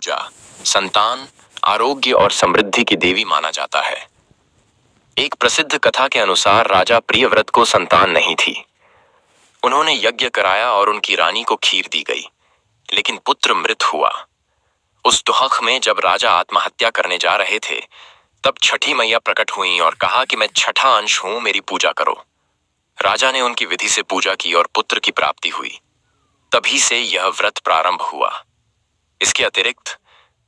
ऊर्जा, संतान, आरोग्य और समृद्धि की देवी माना जाता है। एक प्रसिद्ध कथा के अनुसार राजा प्रियव्रत को संतान नहीं थी। उन्होंने यज्ञ कराया और उनकी रानी को खीर दी गई, लेकिन पुत्र मृत हुआ। उस दुख में जब राजा आत्महत्या करने जा रहे थे, तब छठी मैया प्रकट हुई और कहा कि मैं छठा अंश हूं, मेरी पूजा करो। राजा ने उनकी विधि से पूजा की और पुत्र की प्राप्ति हुई। तभी से यह व्रत प्रारंभ हुआ। इसके अतिरिक्त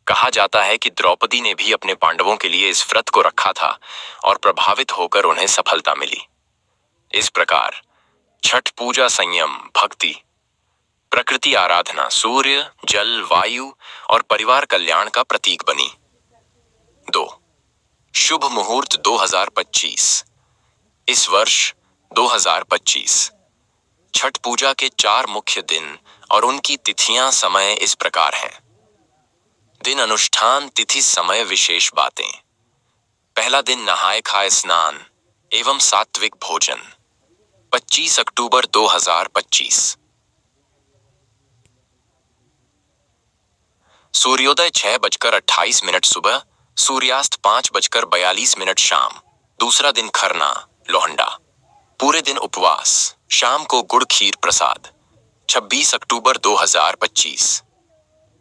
कहा जाता है कि द्रौपदी ने भी अपने पांडवों के लिए इस व्रत को रखा था और प्रभावित होकर उन्हें सफलता मिली। इस प्रकार छठ पूजा संयम, भक्ति, प्रकृति आराधना, सूर्य, जल, वायु और परिवार कल्याण का प्रतीक बनी। 2. शुभ मुहूर्त 2025। इस वर्ष 2025 छठ पूजा के 4 मुख्य दिन और उनकी तिथियां, समय इस प्रकार हैं। दिन, अनुष्ठान, तिथि, समय, विशेष बातें। पहला दिन नहाए खाए स्नान एवं सात्विक भोजन, 25 अक्टूबर 2025। सूर्योदय 6:28 सुबह, सूर्यास्त 5:42 शाम। दूसरा दिन खरना, लोहंडा। पूरे दिन उपवास, शाम को गुड़ खीर प्रसाद, 26 अक्टूबर 2025।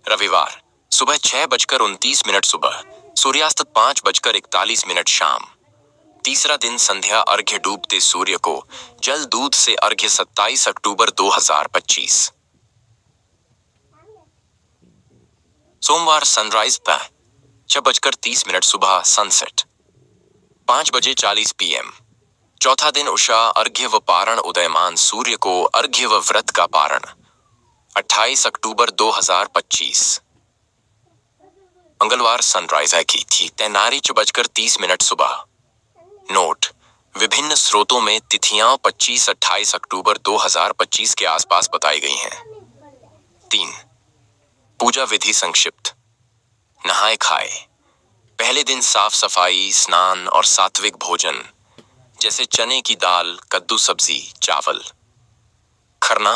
रविवार, सुबह 6:29 सुबह, सूर्यास्त 5:41 शाम। तीसरा दिन संध्या अर्घ्य, डूबते सूर्य को जल दूध से अर्घ्य, 27 अक्टूबर 2025। सोमवार, सनराइज 6:30 सुबह, सनसेट 5:40 PM। चौथा दिन उषा अर्घ्य व पारण, उदयमान सूर्य को अर्घ्य व व्रत का पारण, 28 अक्टूबर 2025। मंगलवार, सनराइज की थी 3:30 सुबह। नोट: विभिन्न स्रोतों में तिथियां 25-28 अक्टूबर 2025 के आसपास बताई गई हैं। 3. पूजा विधि संक्षिप्त। नहाए खाए। पहले दिन साफ सफाई, स्नान और सात्विक भोजन, जैसे चने की दाल, कद्दू सब्जी, चावल। खरना।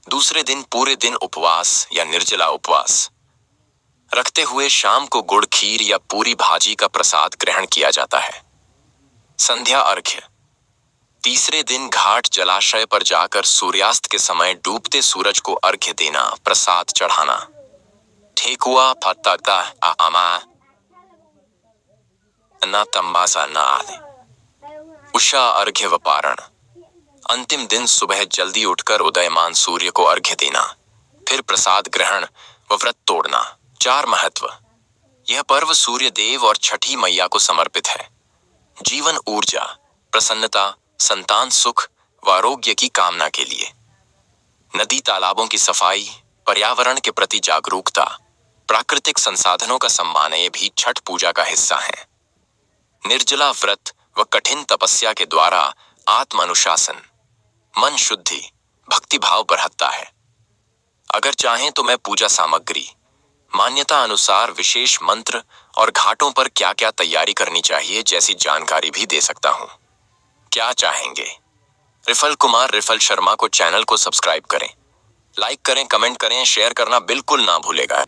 दूसरे दिन पूरे दिन उपवास या निर्जला उपवास रखते हुए शाम को गुड़ खीर या पूरी भाजी का प्रसाद ग्रहण किया जाता है। संध्या अर्घ्य। तीसरे दिन घाट जलाशय पर जाकर सूर्यास्त के समय डूबते सूरज को अर्घ्य देना, प्रसाद चढ़ाना। ठेकुआ, फत्ता, आमा, ना तंबासा, ना आदि। उषा अर्घ्य व पारण। अंतिम दिन सुबह जल्दी उठकर उदयमान सूर्य को अर्घ्य देना, फिर प्रसाद ग्रहण व व्रत तोड़ना। 4 महत्व। यह पर्व सूर्य देव और छठी मैया को समर्पित है। जीवन ऊर्जा, प्रसन्नता, संतान सुख व आरोग्य की कामना के लिए। नदी तालाबों की सफाई, पर्यावरण के प्रति जागरूकता, प्राकृतिक संसाधनों का सम्मान, ये भी छठ पूजा का हिस्सा है। निर्जला व्रत व कठिन तपस्या के द्वारा आत्म अनुशासन, मन शुद्धि, भक्ति भाव बढ़ता है। अगर चाहें तो मैं पूजा सामग्री, मान्यता अनुसार विशेष मंत्र और घाटों पर क्या क्या तैयारी करनी चाहिए जैसी जानकारी भी दे सकता हूं। क्या चाहेंगे? रिफल शर्मा को चैनल को सब्सक्राइब करें, लाइक करें, कमेंट करें, शेयर करना बिल्कुल ना भूलेगा।